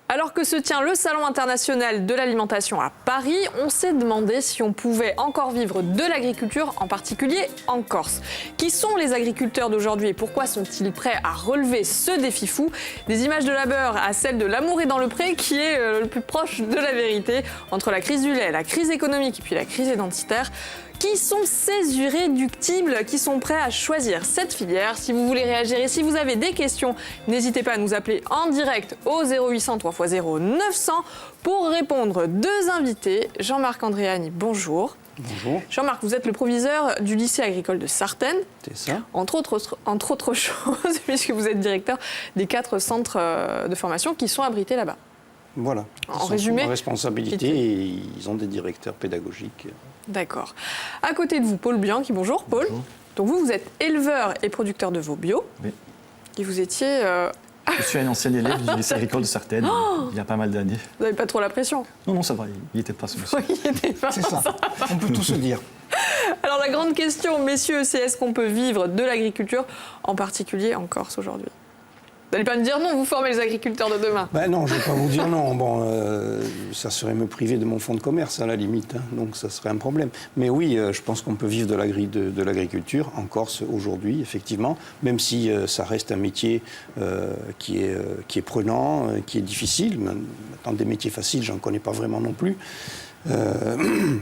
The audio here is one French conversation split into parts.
Alors que se tient le Salon international de l'alimentation à Paris, on s'est demandé si on pouvait encore vivre de l'agriculture, en particulier en Corse. Qui sont les agriculteurs d'aujourd'hui et pourquoi sont-ils prêts à relever ce défi fou? Des images de labeur à celle de l'amour est dans le pré, qui est le plus proche de la vérité. Entre la crise du lait, la crise économique et puis la crise identitaire, qui sont ces irréductibles qui sont prêts à choisir cette filière? Si vous voulez réagir et si vous avez des questions, n'hésitez pas à nous appeler en direct au 0800 3x0 900 pour répondre. Deux invités. Jean-Marc Andréani, bonjour. Bonjour. Jean-Marc, vous êtes le proviseur du lycée agricole de Sartène. C'est ça. Entre autres choses, puisque vous êtes directeur des 4 centres de formation qui sont abrités là-bas. Voilà. En résumé, en responsabilité et ils ont des directeurs pédagogiques. D'accord. À côté de vous, Paul Bianchi, bonjour Paul. Bonjour. Donc vous êtes éleveur et producteur de veau bio. Oui. Et vous étiez... Je suis un ancien élève du lycée agricole de Sartène, il y a pas mal d'années. Vous n'avez pas trop la pression? Non, ça va, il n'était pas ce monsieur. Oui, il était pas. C'est ça. On peut tout se dire. Alors la grande question, messieurs, c'est est-ce qu'on peut vivre de l'agriculture, en particulier en Corse aujourd'hui? Vous n'allez pas me dire non, vous formez les agriculteurs de demain. Ben non, je ne vais pas vous dire non. Bon, ça serait me priver de mon fonds de commerce à la limite, hein, donc ça serait un problème. Mais oui, je pense qu'on peut vivre de l'agriculture en Corse aujourd'hui, effectivement, même si ça reste un métier qui est prenant, qui est difficile. Maintenant, des métiers faciles, j'en connais pas vraiment non plus.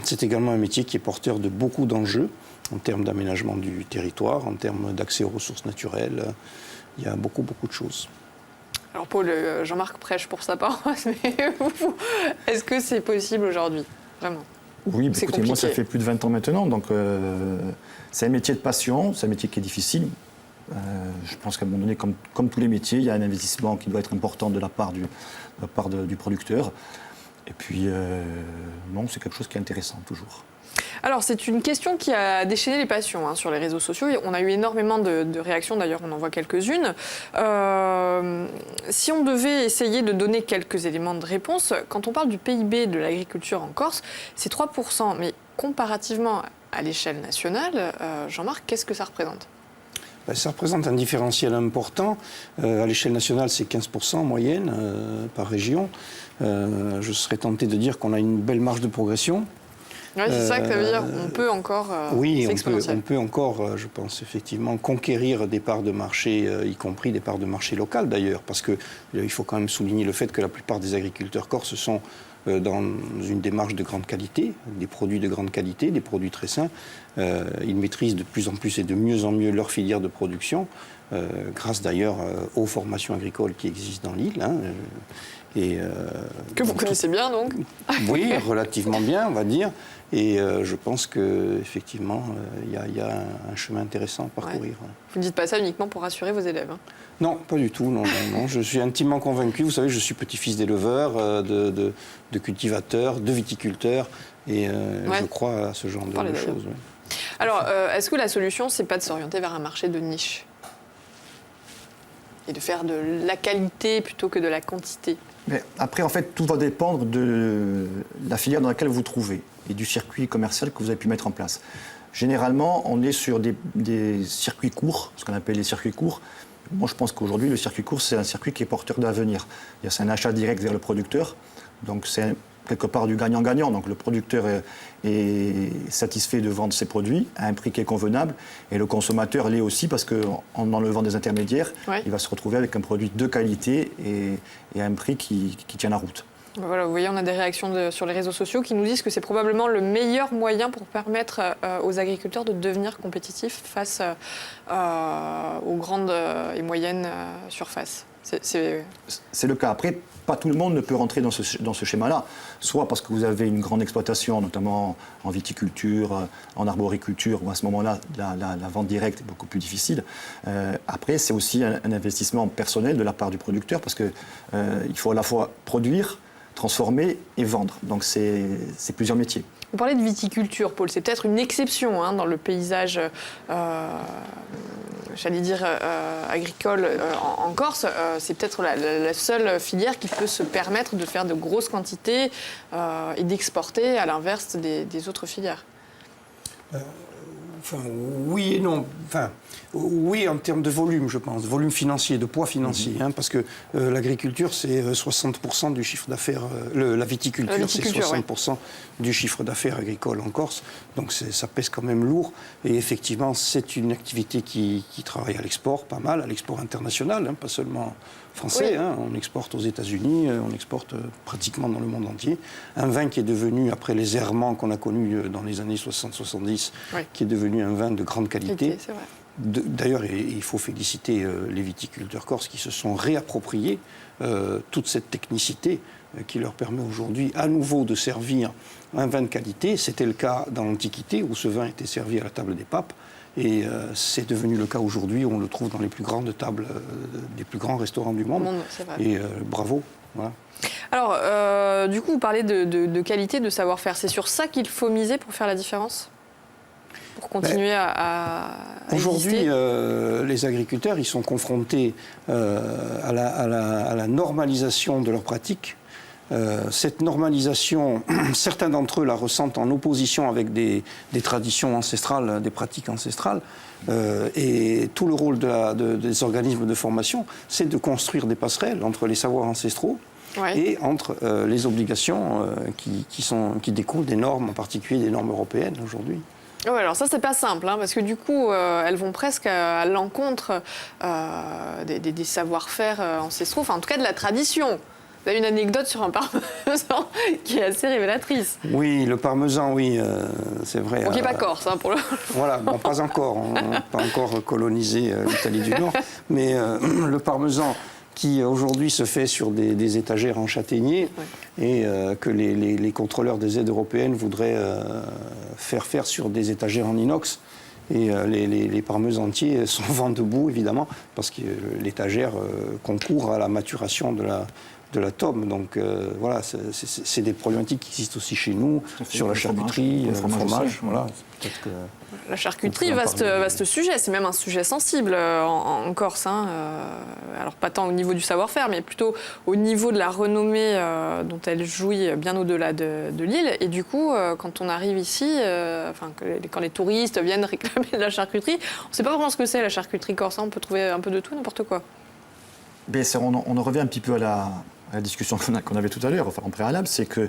C'est également un métier qui est porteur de beaucoup d'enjeux en termes d'aménagement du territoire, en termes d'accès aux ressources naturelles. Il y a beaucoup de choses. Alors Paul, Jean-Marc prêche pour sa paroisse, mais est-ce que c'est possible aujourd'hui? Vraiment? Oui, écoutez, compliqué. moi ça fait plus de 20 ans maintenant, donc c'est un métier de passion, c'est un métier qui est difficile. Je pense qu'à un moment donné, comme tous les métiers, il y a un investissement qui doit être important de la part du producteur. Et puis, non, c'est quelque chose qui est intéressant toujours. Alors, c'est une question qui a déchaîné les passions sur les réseaux sociaux. On a eu énormément de réactions, d'ailleurs, on en voit quelques-unes. Si on devait essayer de donner quelques éléments de réponse, quand on parle du PIB de l'agriculture en Corse, c'est 3%. Mais comparativement à l'échelle nationale, Jean-Marc, qu'est-ce que ça représente? Ça représente un différentiel important. À l'échelle nationale, c'est 15% en moyenne par région. Je serais tenté de dire qu'on a une belle marge de progression. Oui, c'est ça que ça veut dire. On peut encore. Oui, on peut encore, je pense, effectivement, conquérir des parts de marché, y compris des parts de marché locales d'ailleurs, parce qu'il faut quand même souligner le fait que la plupart des agriculteurs corses sont dans une démarche de grande qualité, des produits de grande qualité, des produits très sains. Ils maîtrisent de plus en plus et de mieux en mieux leur filière de production, grâce d'ailleurs aux formations agricoles qui existent dans l'île. Que vous connaissez bien, donc? Oui, relativement bien, on va dire. Et je pense qu'effectivement, il y a un chemin intéressant à parcourir. Ouais. Vous ne dites pas ça uniquement pour rassurer vos élèves? Non, pas du tout. Non. Je suis intimement convaincu. Vous savez, je suis petit-fils d'éleveur, de cultivateur, de viticulteur. Et je crois à ce genre de choses. Ouais. Alors, est-ce que la solution, c'est pas de s'orienter vers un marché de niche? Et de faire de la qualité plutôt que de la quantité? Mais après, en fait, tout va dépendre de la filière dans laquelle vous vous trouvez et du circuit commercial que vous avez pu mettre en place. Généralement, on est sur des circuits courts, ce qu'on appelle les circuits courts. Moi, je pense qu'aujourd'hui, le circuit court, c'est un circuit qui est porteur d'avenir. C'est un achat direct vers le producteur, donc c'est quelque part du gagnant-gagnant. Donc le producteur est satisfait de vendre ses produits à un prix qui est convenable et le consommateur l'est aussi parce qu'en enlevant des intermédiaires, il va se retrouver avec un produit de qualité et à un prix qui tient la route. Voilà, vous voyez, on a des réactions sur les réseaux sociaux qui nous disent que c'est probablement le meilleur moyen pour permettre aux agriculteurs de devenir compétitifs face aux grandes et moyennes surfaces. C'est le cas. Après, pas tout le monde ne peut rentrer dans ce schéma-là, soit parce que vous avez une grande exploitation, notamment en viticulture, en arboriculture, où à ce moment-là, la vente directe est beaucoup plus difficile. Après, c'est aussi un investissement personnel de la part du producteur, parce qu'il faut à la fois produire, transformer et vendre. Donc c'est plusieurs métiers. Vous parlez de viticulture, Paul, c'est peut-être une exception dans le paysage j'allais dire, agricole en Corse, c'est peut-être la seule filière qui peut se permettre de faire de grosses quantités et d'exporter à l'inverse des autres filières. Enfin, oui et non. Enfin, oui, en termes de volume, je pense, volume financier, de poids financier, parce que l'agriculture, c'est 60% du chiffre d'affaires. La viticulture, c'est 60% du chiffre d'affaires agricole en Corse. Donc ça pèse quand même lourd. Et effectivement, c'est une activité qui travaille à l'export, pas mal, à l'export international, pas seulement français. Oui. On exporte aux États-Unis, on exporte pratiquement dans le monde entier. Un vin qui est devenu, après les errements qu'on a connus dans les années 60-70, qui est devenu un vin de grande qualité. C'est vrai. D'ailleurs, il faut féliciter les viticulteurs corses qui se sont réappropriés toute cette technicité qui leur permet aujourd'hui à nouveau de servir un vin de qualité. C'était le cas dans l'Antiquité où ce vin était servi à la table des papes. Et c'est devenu le cas aujourd'hui où on le trouve dans les plus grandes tables des plus grands restaurants du monde. C'est vrai. Et bravo. Voilà. Alors, du coup, vous parlez de qualité, de savoir-faire. C'est sur ça qu'il faut miser pour faire la différence ? Pour continuer à aujourd'hui, les agriculteurs, ils sont confrontés à la normalisation de leurs pratiques. Cette normalisation, certains d'entre eux la ressentent en opposition avec des traditions ancestrales, des pratiques ancestrales. Et tout le rôle des organismes de formation, c'est de construire des passerelles entre les savoirs ancestraux et entre les obligations qui découlent des normes, en particulier des normes européennes aujourd'hui. Oui, alors ça, c'est pas simple, parce que du coup, elles vont presque à l'encontre des savoir-faire ancestraux, enfin en tout cas de la tradition. Vous avez une anecdote sur un parmesan qui est assez révélatrice. Oui, le parmesan, oui, c'est vrai. Qui n'est pas corse, pour le... Voilà, bon, pas encore, on n'a pas encore colonisé l'Italie du Nord, mais le parmesan qui aujourd'hui se fait sur des étagères en châtaignier et que les contrôleurs des aides européennes voudraient faire sur des étagères en inox. Et les parmesantiers sont vent debout, évidemment, parce que l'étagère concourt à la maturation de la tome. Donc voilà, c'est des problématiques qui existent aussi chez nous, sur la charcuterie, le fromage. Voilà, peut-être que la charcuterie, vaste sujet, c'est même un sujet sensible en Corse. Alors pas tant au niveau du savoir-faire, mais plutôt au niveau de la renommée dont elle jouit bien au-delà de l'île. Et du coup, quand on arrive ici, quand les touristes viennent réclamer de la charcuterie, on ne sait pas vraiment ce que c'est la charcuterie corse. On peut trouver un peu de tout, n'importe quoi. Bien, on en revient un petit peu à la discussion qu'on avait tout à l'heure, en préalable, c'est que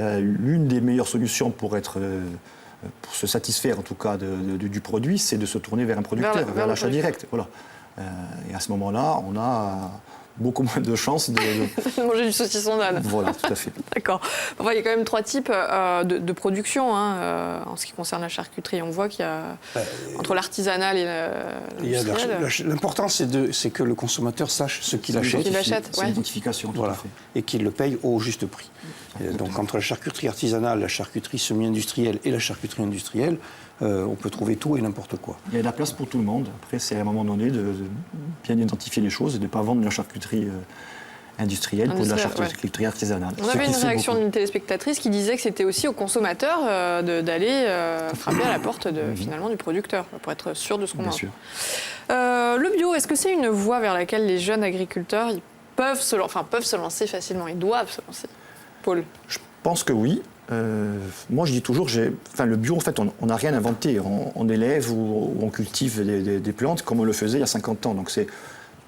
l'une des meilleures solutions pour se satisfaire en tout cas du produit, c'est de se tourner vers un producteur, vers l'achat direct. Voilà. Et à ce moment-là, on a beaucoup moins de chances de manger du saucisson d'âne. Voilà, tout à fait. D'accord. Enfin, il y a quand même 3 types de production en ce qui concerne la charcuterie. On voit qu'il y a entre l'artisanal et l'industriel. L'important, c'est que le consommateur sache ce qu'il achète. C'est l'identification, tout à fait. Et qu'il le paye au juste prix. Donc entre la charcuterie artisanale, la charcuterie semi-industrielle et la charcuterie industrielle, on peut trouver tout et n'importe quoi. Il y a de la place pour tout le monde. Après, c'est à un moment donné de bien identifier les choses et de ne pas vendre de la charcuterie industrielle pour de la charcuterie artisanale. On avait une réaction d'une téléspectatrice qui disait que c'était aussi aux consommateurs d'aller frapper à la porte finalement du producteur pour être sûr de ce qu'on mange. Bien sûr. Le bio, est-ce que c'est une voie vers laquelle les jeunes agriculteurs peuvent se lancer facilement, ils doivent se lancer? Paul? Je pense que oui. Moi, je dis toujours, le bio, en fait, on n'a rien inventé. On élève ou on cultive des plantes comme on le faisait il y a 50 ans. Donc, c'est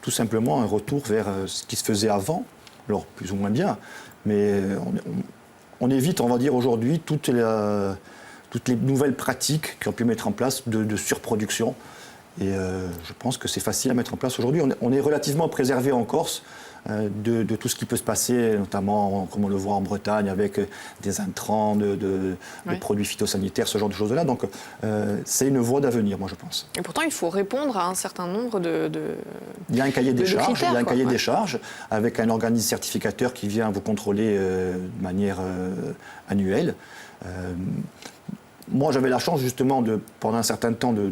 tout simplement un retour vers ce qui se faisait avant, alors plus ou moins bien. Mais on évite, on va dire, aujourd'hui, toutes les nouvelles pratiques qu'on pu mettre en place de surproduction. Et je pense que c'est facile à mettre en place aujourd'hui. On est relativement préservé en Corse de tout ce qui peut se passer, notamment comme on le voit en Bretagne avec des intrants, de produits phytosanitaires, ce genre de choses-là. Donc c'est une voie d'avenir, moi je pense. Et pourtant il faut répondre à un certain nombre Il y a un cahier des charges, critères, il y a un cahier des charges avec un organisme certificateur qui vient vous contrôler de manière annuelle. Moi j'avais la chance justement pendant un certain temps de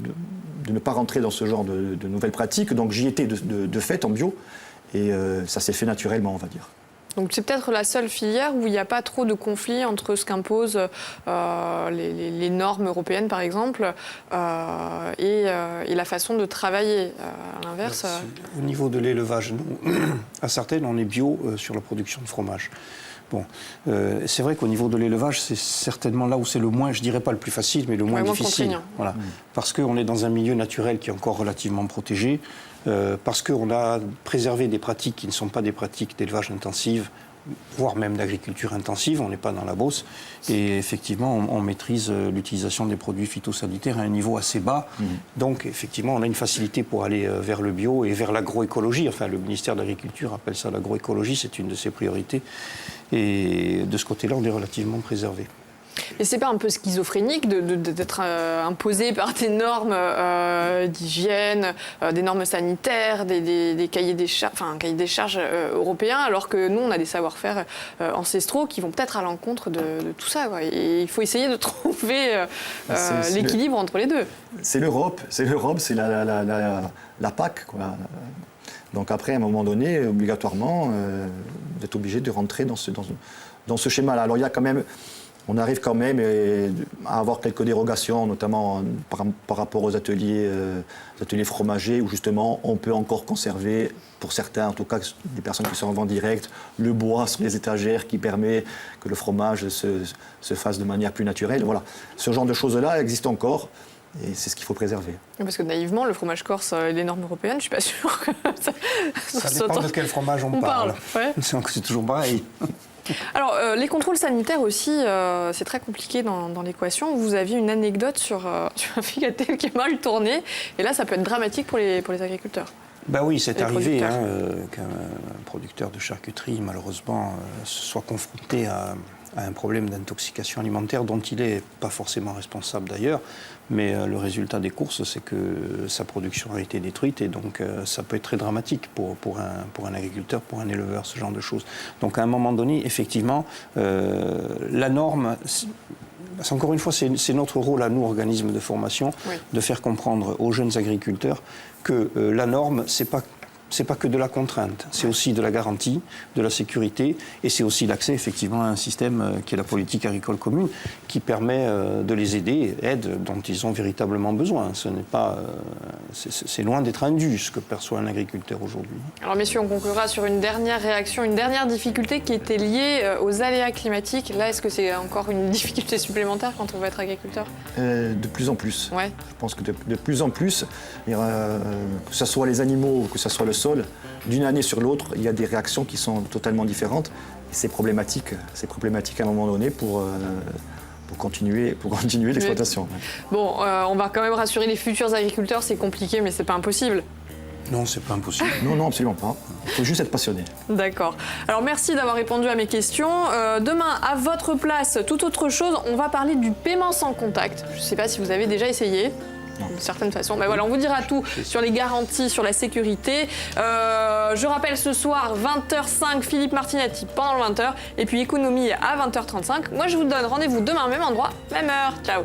ne pas rentrer dans ce genre de nouvelles pratiques, donc j'y étais de fait en bio. Et ça s'est fait naturellement, on va dire. Donc c'est peut-être la seule filière où il n'y a pas trop de conflit entre ce qu'imposent les normes européennes, par exemple, et la façon de travailler. À l'inverse. Au niveau de l'élevage, nous, à Sartène, on est bio sur la production de fromage. Bon, c'est vrai qu'au niveau de l'élevage, c'est certainement là où c'est le moins, je dirais pas le plus facile, mais le moins difficile. Voilà. Parce qu'on est dans un milieu naturel qui est encore relativement protégé, parce qu'on a préservé des pratiques qui ne sont pas des pratiques d'élevage intensive, voire même d'agriculture intensive, on n'est pas dans la Beauce. Et effectivement, on maîtrise l'utilisation des produits phytosanitaires à un niveau assez bas. Donc, effectivement, on a une facilité pour aller vers le bio et vers l'agroécologie. Enfin, le ministère de l'Agriculture appelle ça l'agroécologie, c'est une de ses priorités. Et de ce côté-là, on est relativement préservé. Mais c'est pas un peu schizophrénique d'être imposé par des normes d'hygiène, des normes sanitaires, des cahiers des charges européens, alors que nous, on a des savoir-faire ancestraux qui vont peut-être à l'encontre de tout ça, quoi. Et il faut essayer de trouver l'équilibre entre les deux. C'est l'Europe, c'est la PAC, quoi. Donc après, à un moment donné, obligatoirement, vous êtes obligé de rentrer dans ce schéma-là. Alors il y a quand même... On arrive quand même à avoir quelques dérogations, notamment par rapport aux ateliers fromagers, où justement on peut encore conserver, pour certains, en tout cas des personnes qui sont en vente directe, le bois sur les étagères qui permet que le fromage se fasse de manière plus naturelle. Voilà. Ce genre de choses-là existe encore. Et c'est ce qu'il faut préserver. Parce que naïvement, le fromage corse et les normes européennes, je ne suis pas sûre que ça dépend de quel fromage on parle. Ouais. C'est toujours pareil. Alors, les contrôles sanitaires aussi, c'est très compliqué dans l'équation. Vous aviez une anecdote sur un figatel qui est mal tourné. Et là, ça peut être dramatique pour les agriculteurs. Ben oui, c'est arrivé qu'un producteur de charcuterie, malheureusement, se soit confronté à un problème d'intoxication alimentaire dont il n'est pas forcément responsable d'ailleurs. Mais le résultat des courses, c'est que sa production a été détruite et donc ça peut être très dramatique pour un agriculteur, pour un éleveur, ce genre de choses. Donc à un moment donné, effectivement, la norme, encore une fois, c'est notre rôle à nous, organismes de formation, de faire comprendre aux jeunes agriculteurs que la norme, c'est pas que de la contrainte, c'est aussi de la garantie, de la sécurité, et c'est aussi l'accès effectivement à un système qui est la politique agricole commune, qui permet de les aider, aide dont ils ont véritablement besoin. Ce n'est pas, c'est loin d'être indu ce que perçoit un agriculteur aujourd'hui. Alors messieurs, on conclura sur une dernière réaction, une dernière difficulté qui était liée aux aléas climatiques. Là, est-ce que c'est encore une difficulté supplémentaire quand on va être agriculteur ? De plus en plus. Ouais. Je pense que de plus en plus, que ce soit les animaux, que ce soit le sol, d'une année sur l'autre, il y a des réactions qui sont totalement différentes. Et c'est problématique à un moment donné pour continuer l'exploitation. Bon, on va quand même rassurer les futurs agriculteurs, c'est compliqué, mais c'est pas impossible. Non, c'est pas impossible. Non, absolument pas. Il faut juste être passionné. D'accord. Alors merci d'avoir répondu à mes questions. Demain, à votre place, toute autre chose, on va parler du paiement sans contact. Je ne sais pas si vous avez déjà essayé. D'une certaine façon. Ben voilà, on vous dira tout sur les garanties, sur la sécurité. Je rappelle ce soir, 20h05, Philippe Martinetti pendant le 20h. Et puis économie à 20h35. Moi, je vous donne rendez-vous demain, même endroit, même heure. Ciao.